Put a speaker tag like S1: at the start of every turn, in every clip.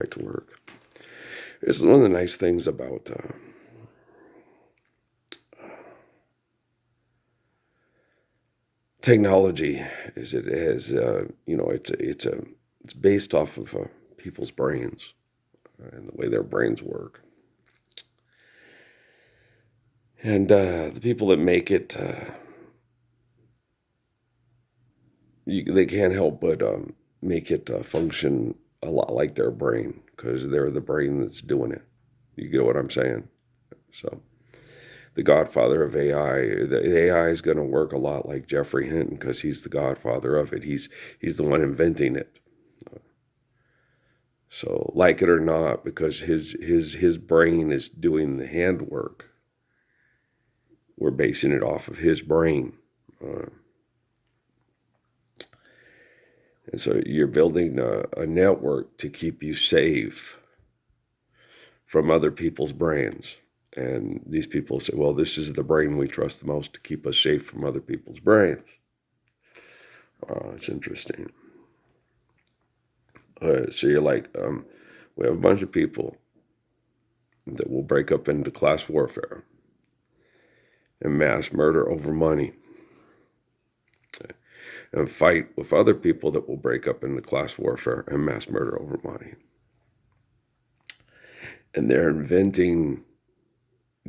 S1: right to work. It's one of the nice things about technology is it has it's based off of people's brains and the way their brains work, and the people that make it they can't help but make it function a lot like their brain because they're the brain that's doing it. You get what I'm saying? So the godfather of AI, the AI is going to work a lot like Jeffrey Hinton because he's the godfather of it. He's the one inventing it. So like it or not, because his brain is doing the handwork, we're basing it off of his brain. And so you're building a network to keep you safe from other people's brains. And these people say, well, this is the brain we trust the most to keep us safe from other people's brains. It's interesting. So you're like, we have a bunch of people that will break up into class warfare and mass murder over money, and fight with other people that will break up into class warfare and mass murder over money. And they're inventing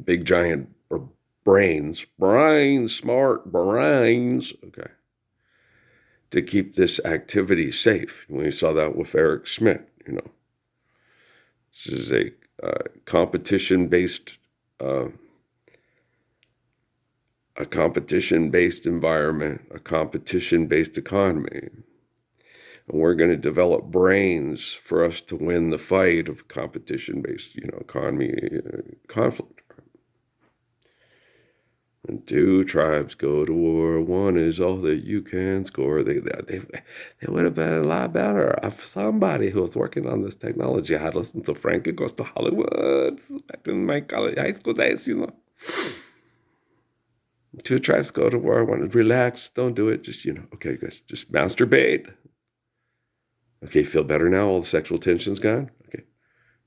S1: big giant brains, smart brains, okay, to keep this activity safe. We saw that with Eric Schmidt, This is a competition-based environment, a competition-based economy. And we're going to develop brains for us to win the fight of competition-based, economy conflict. When two tribes go to war, one is all that you can score. They would have been a lot better if somebody who was working on this technology had listened to Frankie Goes to Hollywood back in my high school days, Two tribes go to war, one, relax, don't do it, just, okay, guys, just masturbate. Okay, feel better now? All the sexual tension's gone? Okay.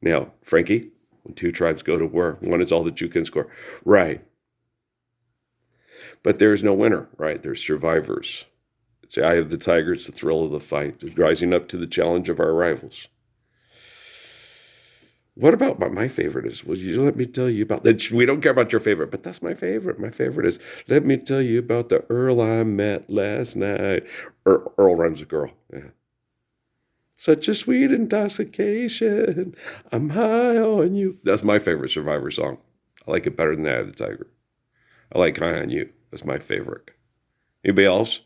S1: Now, Frankie, when two tribes go to war, one is all that you can score. Right. But there's no winner, right? There's survivors. It's the eye of the tiger. It's the thrill of the fight. It's rising up to the challenge of our rivals. What about my favorite is, well, you let me tell you about that. We don't care about your favorite, but that's my favorite. My favorite is, let me tell you about the Earl I met last night. Earl rhymes with girl. Yeah. Such a sweet intoxication. I'm high on you. That's my favorite Survivor song. I like it better than that of the Tiger. I like High on You. That's my favorite. Anybody else?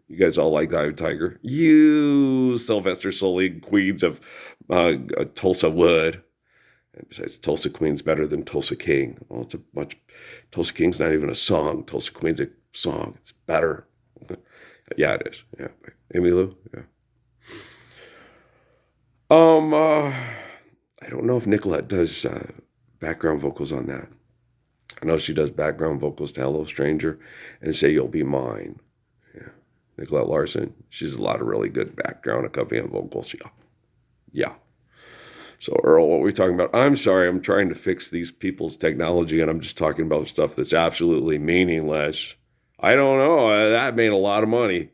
S1: You guys all like Eye of the Tiger? You, Sylvester Stallone, Queens of Tulsa Wood. And besides, Tulsa Queen's better than Tulsa King. Well, Tulsa King's not even a song. Tulsa Queen's a song. It's better. Yeah, it is. Yeah. Amy Lou? Yeah. I don't know if Nicolette does background vocals on that. I know she does background vocals to Hello Stranger and Say You'll Be Mine. Yeah. Nicolette Larson. She's a lot of really good background accompanying vocals. Yeah. Yeah. So, Earl, what are we talking about? I'm sorry, I'm trying to fix these people's technology, and I'm just talking about stuff that's absolutely meaningless. I don't know. That made a lot of money.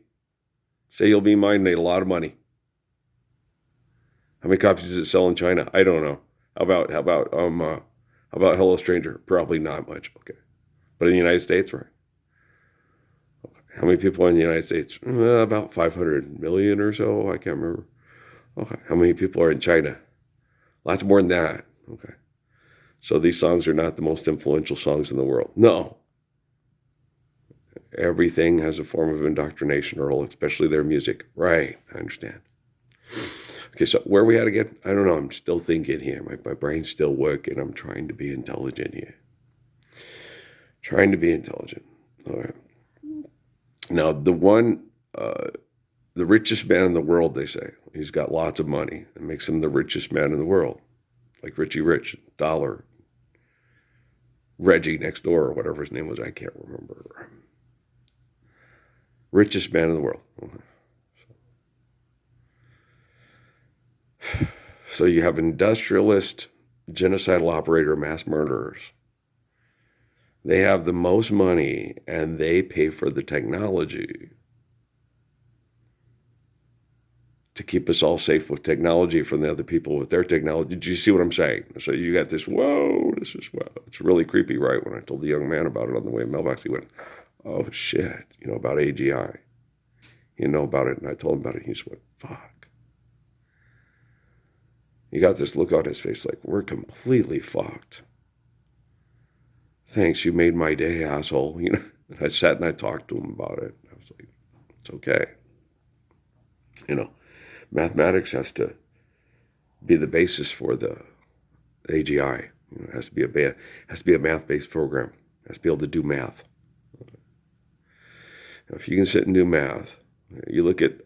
S1: Say You'll Be Mine made a lot of money. How many copies does it sell in China? I don't know. How about Hello Stranger? Probably not much. Okay. But in the United States, right? How many people are in the United States? About 500 million or so. I can't remember. Okay. How many people are in China? Lots more than that. Okay. So these songs are not the most influential songs in the world. No. Everything has a form of indoctrination, Earl, especially their music. Right. I understand. Okay, so where are we at again? I don't know. I'm still thinking here. My brain's still working. I'm trying to be intelligent here. Trying to be intelligent. All right. Now, the richest man in the world, they say, he's got lots of money. It makes him the richest man in the world. Like Richie Rich, Dollar, Reggie next door, or whatever his name was. I can't remember. Richest man in the world. Okay. So you have industrialist, genocidal operator, mass murderers. They have the most money and they pay for the technology to keep us all safe with technology from the other people with their technology. Do you see what I'm saying? So you got this, whoa, this is, wow. It's really creepy, right? When I told the young man about it on the way to mailbox, he went, oh shit, about AGI. You know about it, and I told him about it, and he just went, fuck. He got this look on his face like, we're completely fucked. Thanks, you made my day, asshole. And I sat and I talked to him about it. I was like, it's okay. Mathematics has to be the basis for the AGI. It has to be a math-based program. It has to be able to do math. Now, if you can sit and do math, you look at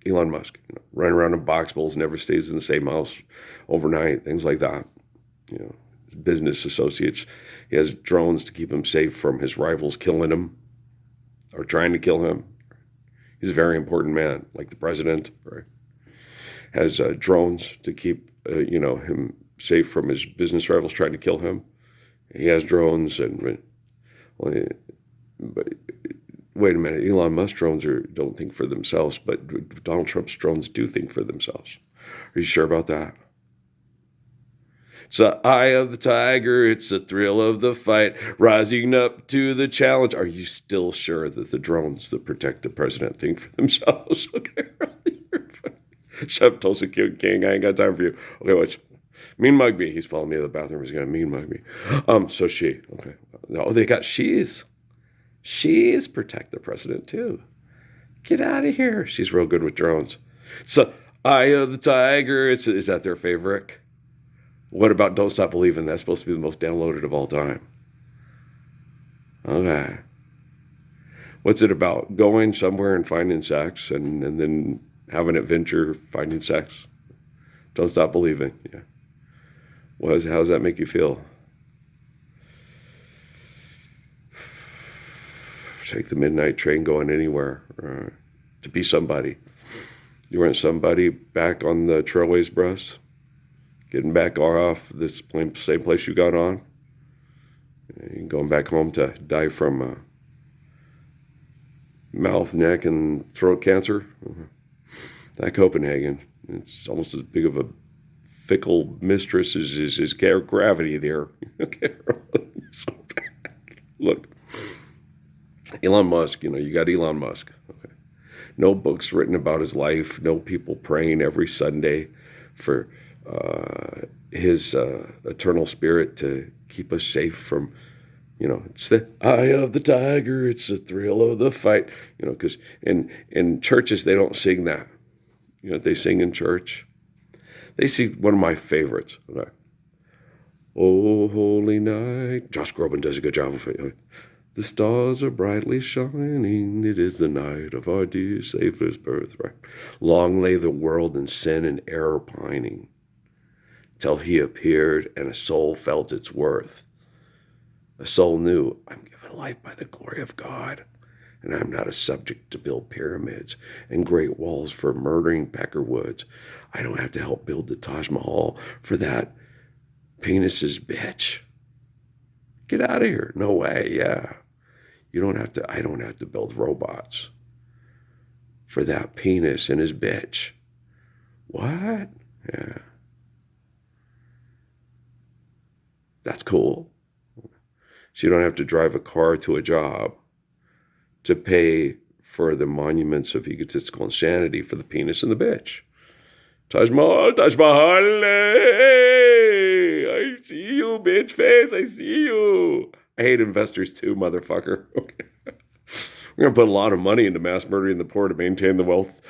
S1: Elon Musk, running around in box bowls, never stays in the same house overnight, things like that. Business associates. He has drones to keep him safe from his rivals killing him or trying to kill him. He's a very important man, like the president, right? Has drones to keep, him safe from his business rivals trying to kill him. He has drones, but wait a minute, Elon Musk drones don't think for themselves, but Donald Trump's drones do think for themselves. Are you sure about that? It's the eye of the tiger, it's the thrill of the fight, rising up to the challenge. Are you still sure that the drones that protect the president think for themselves? Okay, you're funny. Shut up, Tulsa King, I ain't got time for you. Okay, watch. Mean mug me. He's following me to the bathroom, he's gonna mean mug me. So she, okay. Oh, they got she's. She's protect the president too. Get out of here. She's real good with drones. So, eye of the tiger, is that their favorite? What about Don't Stop Believing? That's supposed to be the most downloaded of all time. Okay. What's it about? Going somewhere and finding sex and then having an adventure finding sex? Don't Stop Believing. Yeah. How does that make you feel? Take the midnight train going anywhere to be somebody. You weren't somebody back on the Trailways bus? Getting back off this same place you got on, and going back home to die from mouth, neck, and throat cancer. That Copenhagen, it's almost as big of a fickle mistress as gravity there. So bad. Look, Elon Musk, you got Elon Musk. Okay. No books written about his life, no people praying every Sunday for his eternal spirit to keep us safe from, it's the eye of the tiger, it's the thrill of the fight, because in churches they don't sing that. They sing in church. They sing one of my favorites. Okay. Oh, holy night. Josh Groban does a good job of it. The stars are brightly shining. It is the night of our dear Savior's birth. Right. Long lay the world in sin and error pining, till he appeared and a soul felt its worth. A soul knew, I'm given life by the glory of God, and I'm not a subject to build pyramids and great walls for murdering peckerwoods. I don't have to help build the Taj Mahal for that penis's bitch. Get out of here. No way, yeah. I don't have to build robots for that penis and his bitch. What? Yeah. That's cool. So you don't have to drive a car to a job to pay for the monuments of egotistical insanity for the penis and the bitch. Taj Mahal, Taj Mahal, hey, I see you, bitch face, I see you. I hate investors too, motherfucker. Okay. We're going to put a lot of money into mass murdering the poor to maintain the wealth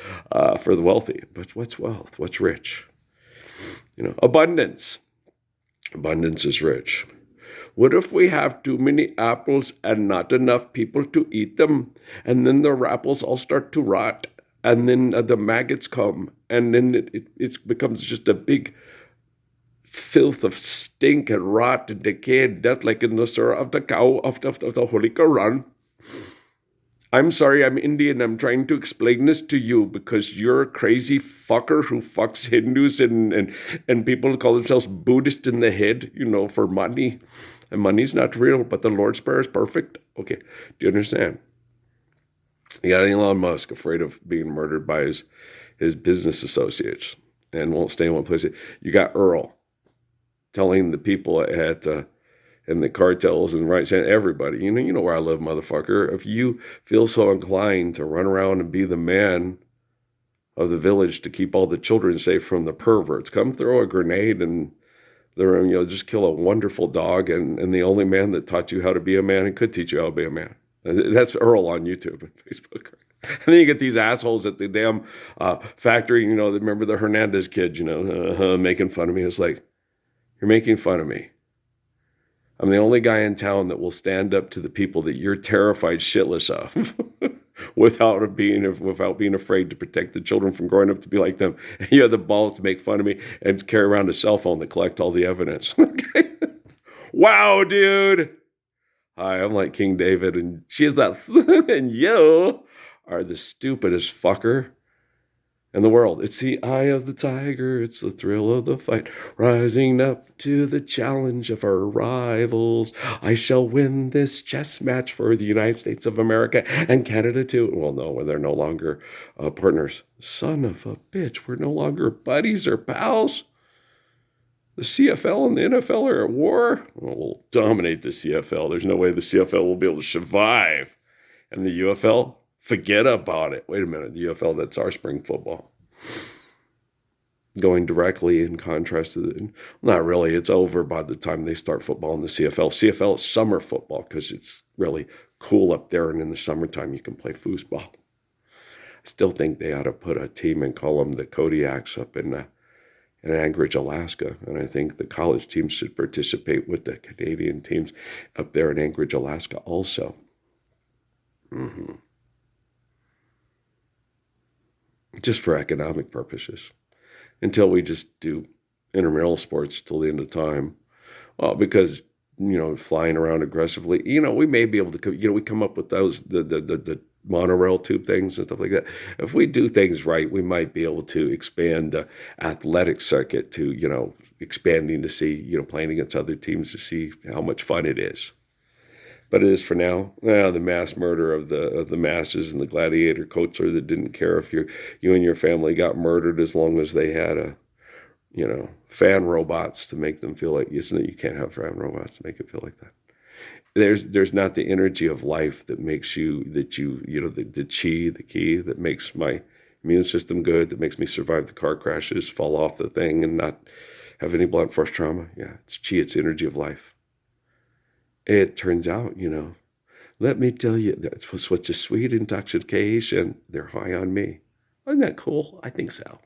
S1: for the wealthy. But what's wealth? What's rich? Abundance. Abundance is rich. What if we have too many apples and not enough people to eat them? And then the apples all start to rot. And then the maggots come. And then it becomes just a big filth of stink and rot and decay and death, like in the surah of the cow of the Holy Quran. I'm sorry, I'm Indian. I'm trying to explain this to you because you're a crazy fucker who fucks Hindus and people who call themselves Buddhist in the head, for money. And money's not real, but the Lord's Prayer is perfect. Okay, do you understand? You got Elon Musk afraid of being murdered by his business associates and won't stay in one place. You got Earl telling the people and the cartels and right saying everybody, you know where I live, motherfucker. If you feel so inclined to run around and be the man of the village to keep all the children safe from the perverts, come throw a grenade and just kill a wonderful dog and the only man that taught you how to be a man and could teach you how to be a man. That's Earl on YouTube and Facebook. And then you get these assholes at the damn factory, that remember the Hernandez kid, making fun of me. It's like, you're making fun of me. I'm the only guy in town that will stand up to the people that you're terrified shitless of without being afraid to protect the children from growing up to be like them. And you have the balls to make fun of me and carry around a cell phone to collect all the evidence. Okay? Wow, dude. Hi, I'm like King David, and Jesus, and you are the stupidest fucker in the world. It's the eye of the tiger. It's the thrill of the fight. Rising up to the challenge of our rivals. I shall win this chess match for the United States of America and Canada too. Well, no, they're no longer partners. Son of a bitch, we're no longer buddies or pals. The CFL and the NFL are at war. Well, we'll dominate the CFL. There's no way the CFL will be able to survive. And the UFL, forget about it. Wait a minute. The UFL, that's our spring football. Going directly in contrast to not really. It's over by the time they start football in the CFL. CFL is summer football because it's really cool up there. And in the summertime, you can play foosball. I still think they ought to put a team and call them the Kodiaks up in Anchorage, Alaska. And I think the college teams should participate with the Canadian teams up there in Anchorage, Alaska also. Mm-hmm. Just for economic purposes. Until we just do intramural sports till the end of time. Well, because, flying around aggressively, we may be able to, we come up with those, the monorail tube things and stuff like that. If we do things right, we might be able to expand the athletic circuit to, expanding to see, playing against other teams to see how much fun it is. But it is for now. The mass murder of the masses and the gladiator culture that didn't care if you and your family got murdered as long as they had fan robots to make them feel like, you can't have fan robots to make it feel like that. There's not the energy of life that makes the chi, the key that makes my immune system good, that makes me survive the car crashes, fall off the thing, and not have any blunt force trauma. Yeah, it's chi, it's energy of life. It turns out, let me tell you, that's such a sweet intoxication. They're high on me. Isn't that cool? I think so.